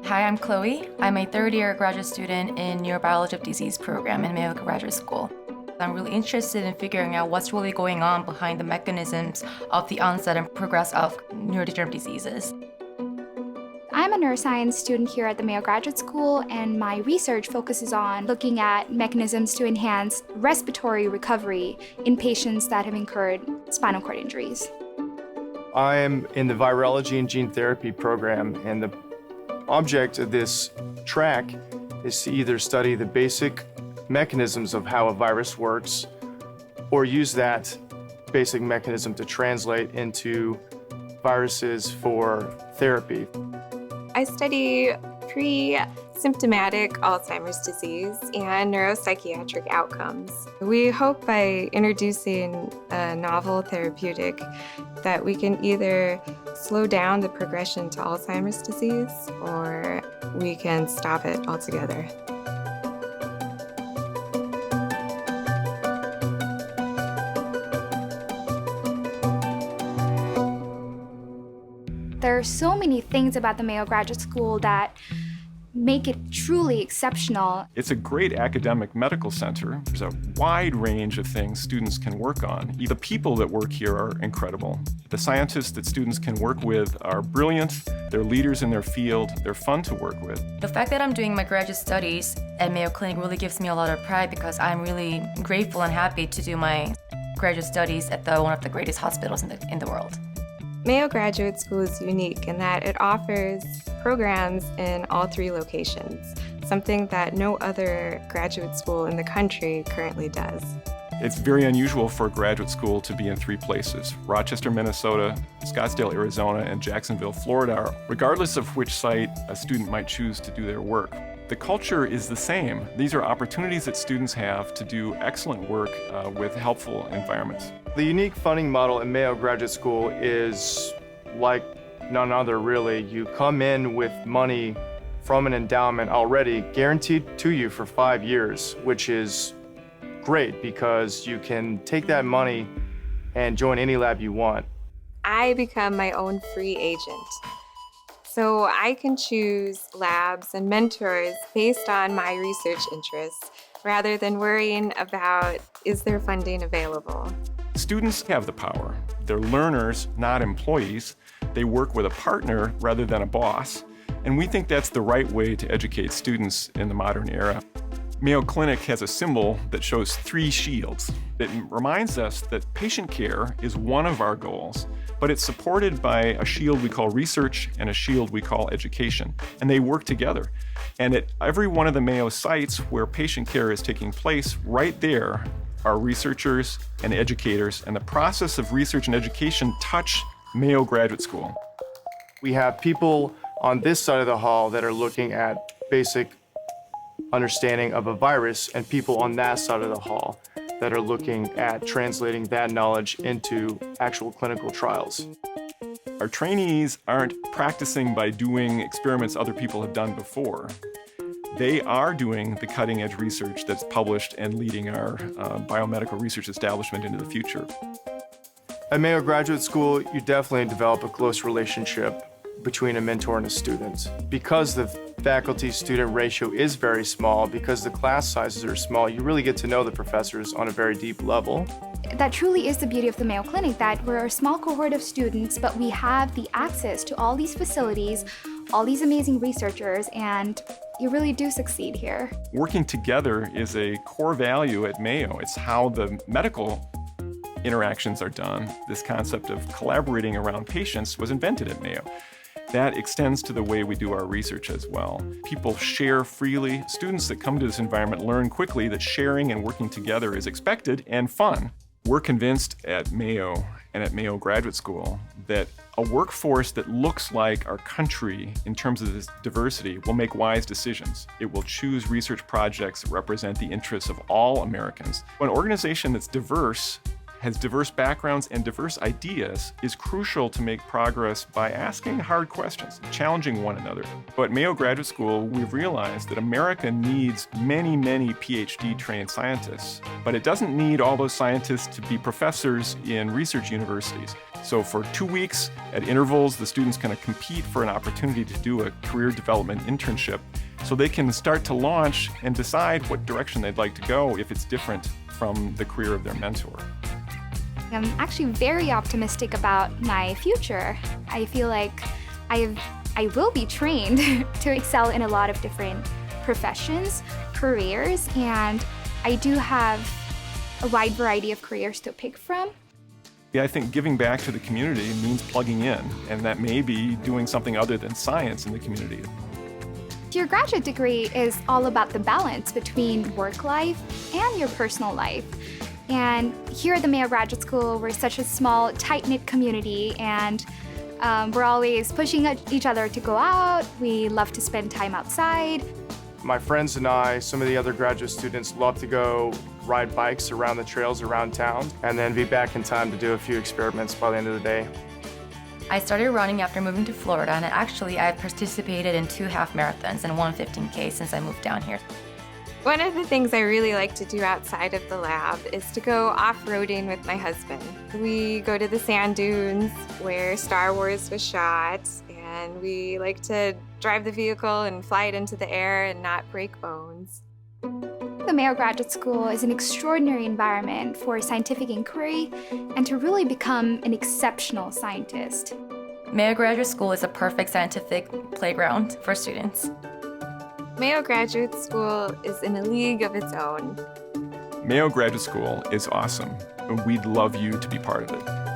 Hi, I'm Chloe. I'm a third-year graduate student in Neurobiology of Disease program in Mayo Graduate School. I'm really interested in figuring out what's really going on behind the mechanisms of the onset and progress of neurodegenerative diseases. I'm a neuroscience student here at the Mayo Graduate School, and my research focuses on looking at mechanisms to enhance respiratory recovery in patients that have incurred spinal cord injuries. I am in the virology and gene therapy program, and the object of this track is to either study the basic mechanisms of how a virus works or use that basic mechanism to translate into viruses for therapy. I study pre-symptomatic Alzheimer's disease and neuropsychiatric outcomes. We hope by introducing a novel therapeutic that we can either slow down the progression to Alzheimer's disease or we can stop it altogether. There are so many things about the Mayo Graduate School that make it truly exceptional. It's a great academic medical center. There's a wide range of things students can work on. The people that work here are incredible. The scientists that students can work with are brilliant. They're leaders in their field. They're fun to work with. The fact that I'm doing my graduate studies at Mayo Clinic really gives me a lot of pride because I'm really grateful and happy to do my graduate studies at one of the greatest hospitals in the world. Mayo Graduate School is unique in that it offers programs in all three locations, something that no other graduate school in the country currently does. It's very unusual for a graduate school to be in three places: Rochester, Minnesota, Scottsdale, Arizona, and Jacksonville, Florida, regardless of which site a student might choose to do their work. The culture is the same. These are opportunities that students have to do excellent work with helpful environments. The unique funding model in Mayo Graduate School is like none other, really. You come in with money from an endowment already guaranteed to you for 5 years, which is great because you can take that money and join any lab you want. I become my own free agent. So I can choose labs and mentors based on my research interests rather than worrying about, is there funding available? Students have the power. They're learners, not employees. They work with a partner rather than a boss. And we think that's the right way to educate students in the modern era. Mayo Clinic has a symbol that shows 3 shields. It reminds us that patient care is one of our goals, but it's supported by a shield we call research and a shield we call education, and they work together. And at every one of the Mayo sites where patient care is taking place, right there are researchers and educators, and the process of research and education touch Mayo Graduate School. We have people on this side of the hall that are looking at basic understanding of a virus, and people on that side of the hall that are looking at translating that knowledge into actual clinical trials. Our trainees aren't practicing by doing experiments other people have done before. They are doing the cutting-edge research that's published and leading our biomedical research establishment into the future. At Mayo Graduate School, you definitely develop a close relationship between a mentor and a student. Because the faculty-student ratio is very small, because the class sizes are small, you really get to know the professors on a very deep level. That truly is the beauty of the Mayo Clinic, that we're a small cohort of students, but we have the access to all these facilities, all these amazing researchers, and you really do succeed here. Working together is a core value at Mayo. It's how the medical interactions are done. This concept of collaborating around patients was invented at Mayo. That extends to the way we do our research as well. People share freely. Students that come to this environment learn quickly that sharing and working together is expected and fun. We're convinced at Mayo and at Mayo Graduate School that a workforce that looks like our country in terms of this diversity will make wise decisions. It will choose research projects that represent the interests of all Americans. An organization that's diverse, has diverse backgrounds and diverse ideas, is crucial to make progress by asking hard questions, challenging one another. But at Mayo Graduate School, we've realized that America needs many, many PhD-trained scientists, but it doesn't need all those scientists to be professors in research universities. So for 2 weeks at intervals, the students kind of compete for an opportunity to do a career development internship so they can start to launch and decide what direction they'd like to go if it's different from the career of their mentor. I'm actually very optimistic about my future. I feel like I will be trained to excel in a lot of different professions, careers, and I do have a wide variety of careers to pick from. Yeah, I think giving back to the community means plugging in, and that may be doing something other than science in the community. Your graduate degree is all about the balance between work life and your personal life. And here at the Mayo Graduate School, we're such a small, tight-knit community, and we're always pushing each other to go out. We love to spend time outside. My friends and I, some of the other graduate students, love to go ride bikes around the trails around town and then be back in time to do a few experiments by the end of the day. I started running after moving to Florida, and actually I've participated in 2 half marathons and 1 15K since I moved down here. One of the things I really like to do outside of the lab is to go off-roading with my husband. We go to the sand dunes where Star Wars was shot, and we like to drive the vehicle and fly it into the air and not break bones. The Mayo Graduate School is an extraordinary environment for scientific inquiry and to really become an exceptional scientist. Mayo Graduate School is a perfect scientific playground for students. Mayo Graduate School is in a league of its own. Mayo Graduate School is awesome, and we'd love you to be part of it.